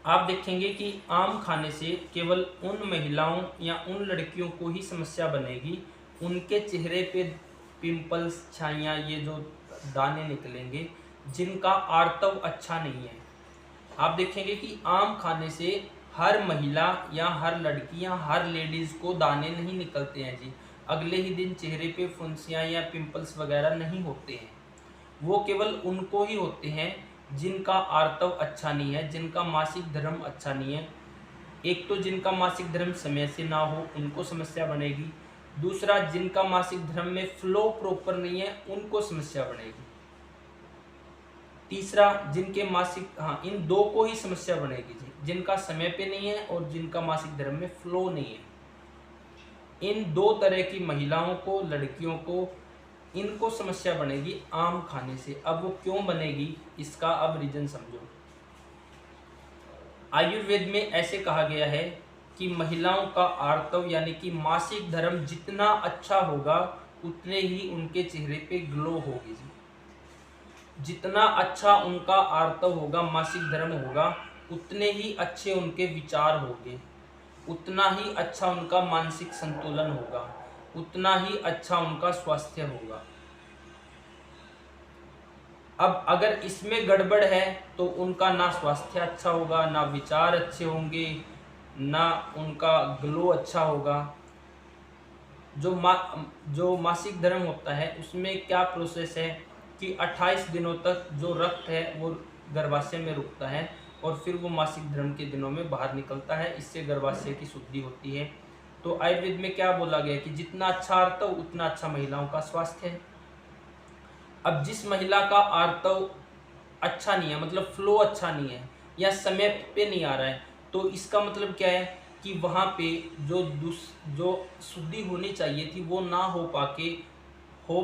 आप देखेंगे कि आम खाने से केवल उन महिलाओं या उन लड़कियों को ही समस्या बनेगी, उनके चेहरे पे पिंपल्स, छाइयाँ, ये जो दाने निकलेंगे, जिनका आर्तव अच्छा नहीं है। आप देखेंगे कि आम खाने से हर महिला या हर लड़की या हर लेडीज को दाने नहीं निकलते हैं जी। अगले ही दिन चेहरे पे फुंसियाँ या पिंपल्स वगैरह नहीं होते हैं। वो केवल उनको ही होते हैं जिनका आर्तव अच्छा नहीं है, जिनका मासिक धर्म अच्छा नहीं है। एक तो जिनका मासिक धर्म समय से ना हो, उनको समस्या बनेगी। दूसरा, जिनका मासिक धर्म में फ्लो प्रॉपर नहीं है, उनको समस्या बनेगी। तीसरा, जिनके मासिक, हाँ, इन दो को ही समस्या बनेगी जी, जिनका समय पे नहीं है और जिनका मासिक धर्म में फ्लो नहीं है। इन दो तरह की महिलाओं को, लड़कियों को, इनको समस्या बनेगी आम खाने से। अब वो क्यों बनेगी, इसका अब रीजन समझो। आयुर्वेद में ऐसे कहा गया है कि महिलाओं का आर्तव यानी कि मासिक धर्म जितना अच्छा होगा, उतने ही उनके चेहरे पे ग्लो होगी जी। जितना अच्छा उनका आर्तव होगा, मासिक धर्म होगा, उतने ही अच्छे उनके विचार होंगे, उतना ही अच्छा उनका मानसिक संतुलन होगा, उतना ही अच्छा उनका स्वास्थ्य होगा। अब अगर इसमें गड़बड़ है तो उनका ना स्वास्थ्य अच्छा होगा, ना विचार अच्छे होंगे, ना उनका ग्लो अच्छा होगा। जो मासिक धर्म होता है उसमें क्या प्रोसेस है कि 28 दिनों तक जो रक्त है वो गर्भाशय में रुकता है और फिर वो मासिक धर्म के दिनों में बाहर निकलता है। इससे गर्भाशय की शुद्धि होती है। तो आयुर्वेद में क्या बोला गया कि जितना अच्छा आर्तव उतना अच्छा महिलाओं का स्वास्थ्य है। अब जिस महिला का आर्तव अच्छा नहीं है, मतलब फ्लो अच्छा नहीं है या समय पे नहीं आ रहा है, तो इसका मतलब क्या है कि वहाँ पे जो शुद्धि होनी चाहिए थी वो ना हो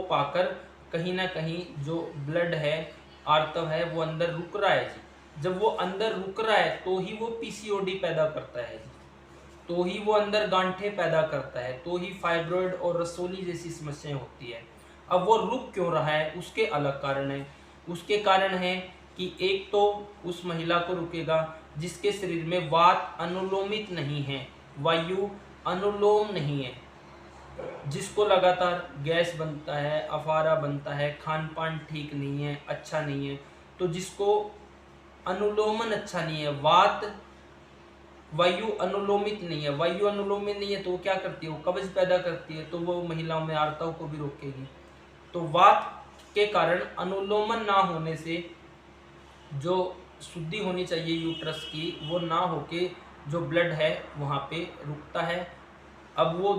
पाकर कहीं ना कहीं जो ब्लड है, आर्तव है, वो अंदर रुक रहा है जी। जब वो अंदर रुक रहा है तो ही वो पीसीओडी पैदा करता है जी, तो ही वो अंदर गांठें पैदा करता है, तो ही फाइब्रॉइड और रसोली जैसी समस्याएं होती है। अब वो रुक क्यों रहा है, उसके अलग कारण है। उसके कारण है कि एक तो उस महिला को रुकेगा जिसके शरीर में वात अनुलोमित नहीं है, वायु अनुलोम नहीं है, जिसको लगातार गैस बनता है, अफारा बनता है, खान पान ठीक नहीं है, अच्छा नहीं है। तो जिसको अनुलोमन अच्छा नहीं है, वायु अनुलोमित नहीं है, वायु अनुलोमित नहीं है, तो वो क्या करती है, वो कब्ज पैदा करती है, तो वो महिलाओं में आर्तव को भी रोकेगी। तो वात के कारण अनुलोमन ना होने से जो शुद्धि होनी चाहिए यूट्रस की वो ना होके जो ब्लड है वहाँ पे रुकता है। अब वो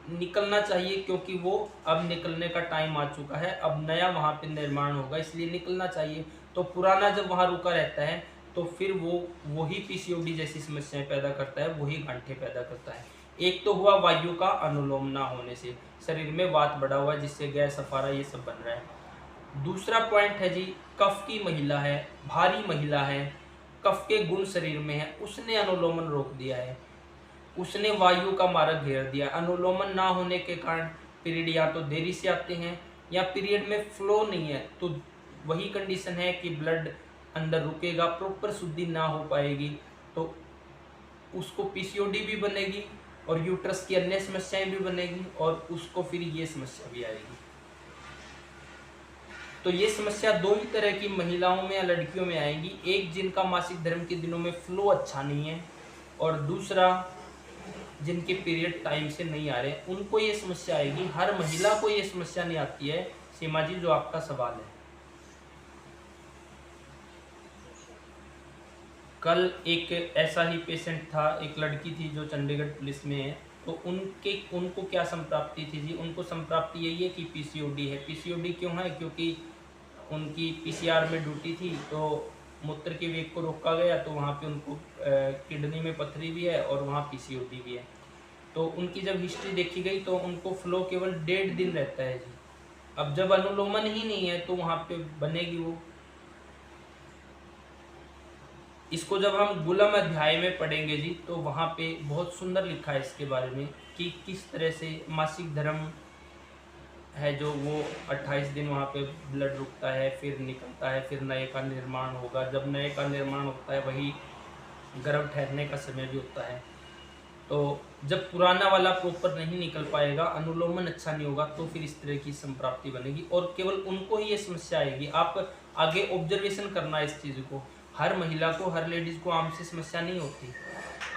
निकलना चाहिए क्योंकि वो अब निकलने का टाइम आ चुका है, अब नया वहाँ पे निर्माण होगा, इसलिए निकलना चाहिए। तो पुराना जब वहाँ रुका रहता है तो फिर वो वही पीसीओडी जैसी समस्याएं पैदा करता है, वही गांठें पैदा करता है। एक तो हुआ वायु का अनुलोम ना होने से, शरीर में वात बढ़ा हुआ है जिससे गैस, अफारा ये सब बन रहा है। दूसरा पॉइंट है जी, कफ की महिला है, भारी महिला है, कफ के गुण शरीर में है, उसने अनुलोमन रोक दिया है, उसने वायु का मार्ग घेर दिया। अनुलोमन ना होने के कारण पीरियड या तो देरी से आते हैं या पीरियड में फ्लो नहीं है, तो वही कंडीशन है कि ब्लड अंदर रुकेगा, प्रॉपर शुद्धि ना हो पाएगी, तो उसको पीसीओडी भी बनेगी और यूट्रस की अन्य समस्याएं भी बनेगी और उसको फिर ये समस्या भी आएगी। तो ये समस्या दो ही तरह की महिलाओं में या लड़कियों में आएगी, एक जिनका मासिक धर्म के दिनों में फ्लो अच्छा नहीं है और दूसरा जिनके पीरियड टाइम से नहीं आ रहे, उनको ये समस्या आएगी। हर महिला को ये समस्या नहीं आती है। सीमा जी, जो आपका सवाल है, कल एक ऐसा ही पेशेंट था, एक लड़की थी जो चंडीगढ़ पुलिस में है, तो उनको क्या संप्राप्ति थी जी? उनको संप्राप्ति यही है कि पीसीओडी है। पीसीओडी क्यों है? क्योंकि उनकी पीसीआर में ड्यूटी थी तो मूत्र के वेग को रोका गया, तो वहाँ पे उनको किडनी में पथरी भी है और वहाँ पीसीओडी भी है। तो उनकी जब हिस्ट्री देखी गई तो उनको फ्लो केवल 1.5 दिन रहता है जी। अब जब अनुलोमन ही नहीं है तो वहाँ पे बनेगी वो। इसको जब हम गुलम अध्याय में पढ़ेंगे जी तो वहाँ पे बहुत सुंदर लिखा है इसके बारे में कि किस तरह से मासिक धर्म है जो वो 28 दिन वहाँ पे ब्लड रुकता है, फिर निकलता है, फिर नए का निर्माण होगा। जब नए का निर्माण होता है वही गर्भ ठहरने का समय भी होता है। तो जब पुराना वाला प्रॉपर नहीं निकल पाएगा, अनुलोमन अच्छा नहीं होगा, तो फिर इस तरह की संप्राप्ति बनेगी और केवल उनको ही ये समस्या आएगी। आप आगे ऑब्जर्वेशन करना इस चीज़ को, हर महिला को, हर लेडीज को आम से समस्या नहीं होती।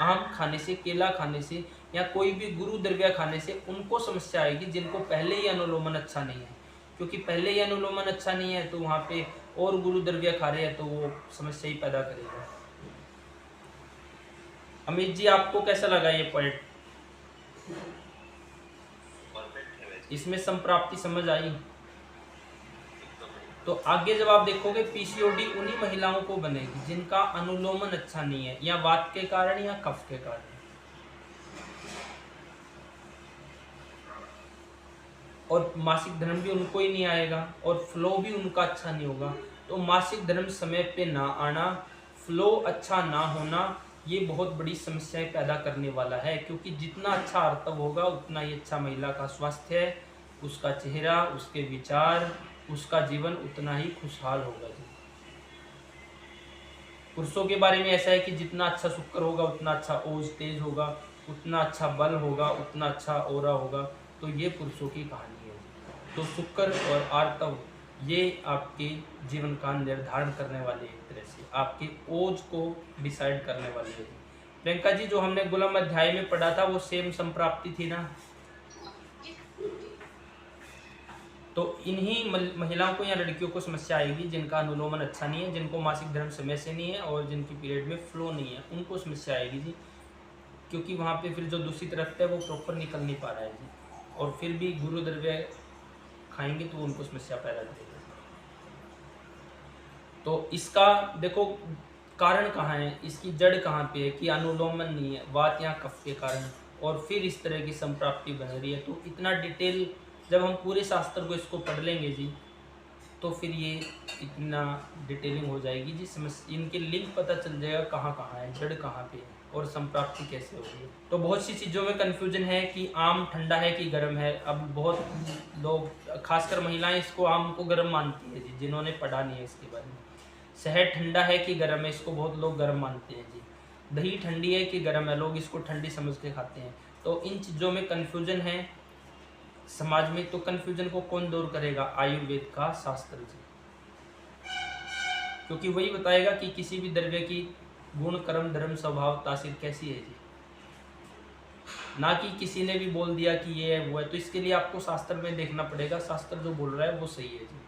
आम खाने से, केला खाने से या कोई भी गुरु द्रव्य खाने से उनको समस्या आएगी जिनको पहले ही अनुलोमन अच्छा नहीं है, क्योंकि पहले ही अनुलोमन अच्छा नहीं है तो वहाँ पे और गुरु द्रव्य खा रहे हैं तो वो समस्या ही पैदा करेगा। अमित जी, आपको कैसा लगा ये पॉइंट? इसमें संप्राप्ति समझ आई? तो आगे जब आप देखोगे पीसीओडी उन्हीं महिलाओं को बनेगी जिनका अनुलोमन अच्छा नहीं है, या वात के कारण या कफ के कारण। और मासिक धर्म भी उनको ही नहीं आएगा और फ्लो भी उनका अच्छा नहीं होगा। तो मासिक धर्म समय पे ना आना, फ्लो अच्छा ना होना, ये बहुत बड़ी समस्याएं पैदा करने वाला है, क्योंकि जितना अच्छा आर्तव होगा उतना ही अच्छा महिला का स्वास्थ्य है, उसका चेहरा, उसके विचार, उसका जीवन उतना ही खुशहाल होगा जी। पुरुषों के बारे में ऐसा है कि जितना अच्छा शुक्र होगा उतना अच्छा ओज तेज होगा, उतना अच्छा बल होगा, उतना अच्छा ओरा होगा। तो ये पुरुषों की कहानी है जी। तो शुक्र और आर्तव ये आपके जीवन का निर्धारण करने वाले, एक तरह से आपके ओज को डिसाइड करने वाले हैं। प्रियंका जी, जो हमने गुलाम अध्याय में पढ़ा था वो सेम संप्राप्ति थी ना? तो इन्हीं महिलाओं को या लड़कियों को समस्या आएगी जिनका अनुलोमन अच्छा नहीं है, जिनको मासिक धर्म समय से नहीं है और जिनकी पीरियड में फ्लो नहीं है, उनको समस्या आएगी जी, क्योंकि वहाँ पे फिर जो दूषित रक्त है वो प्रॉपर निकल नहीं पा रहा है जी, और फिर भी गुरु द्रव्य खाएंगे तो उनको समस्या पैदा करेगी। तो इसका देखो कारण कहाँ है, इसकी जड़ कहाँ पे है कि अनुलोमन नहीं है, वात या कफ के कारण, और फिर इस तरह की संप्राप्ति बन रही है। तो इतना डिटेल जब हम पूरे शास्त्र को इसको पढ़ लेंगे जी, तो फिर ये इतना डिटेलिंग हो जाएगी जी, समझ इनके लिंक पता चल जाएगा कहाँ कहाँ है, जड़ कहाँ पे है और संप्राप्ति कैसे हो रही है। तो बहुत सी चीज़ों में कन्फ्यूजन है कि आम ठंडा है कि गर्म है। अब बहुत लोग, खासकर महिलाएं, इसको आम को गर्म मानती है जी, जिन्होंने पढ़ा नहीं है इसके बारे में। शहद ठंडा है कि गर्म है, इसको बहुत लोग गर्म मानते हैं जी। दही ठंडी है कि गर्म है, लोग इसको ठंडी समझ के खाते हैं। तो इन चीज़ों में कन्फ्यूजन है समाज में, तो कन्फ्यूजन को कौन दूर करेगा? आयुर्वेद का शास्त्र जी, क्योंकि वही बताएगा कि किसी भी द्रव्य की गुण, कर्म, धर्म, स्वभाव, तासीर कैसी है जी, ना कि किसी ने भी बोल दिया कि ये है वो है। तो इसके लिए आपको शास्त्र में देखना पड़ेगा, शास्त्र जो बोल रहा है वो सही है जी।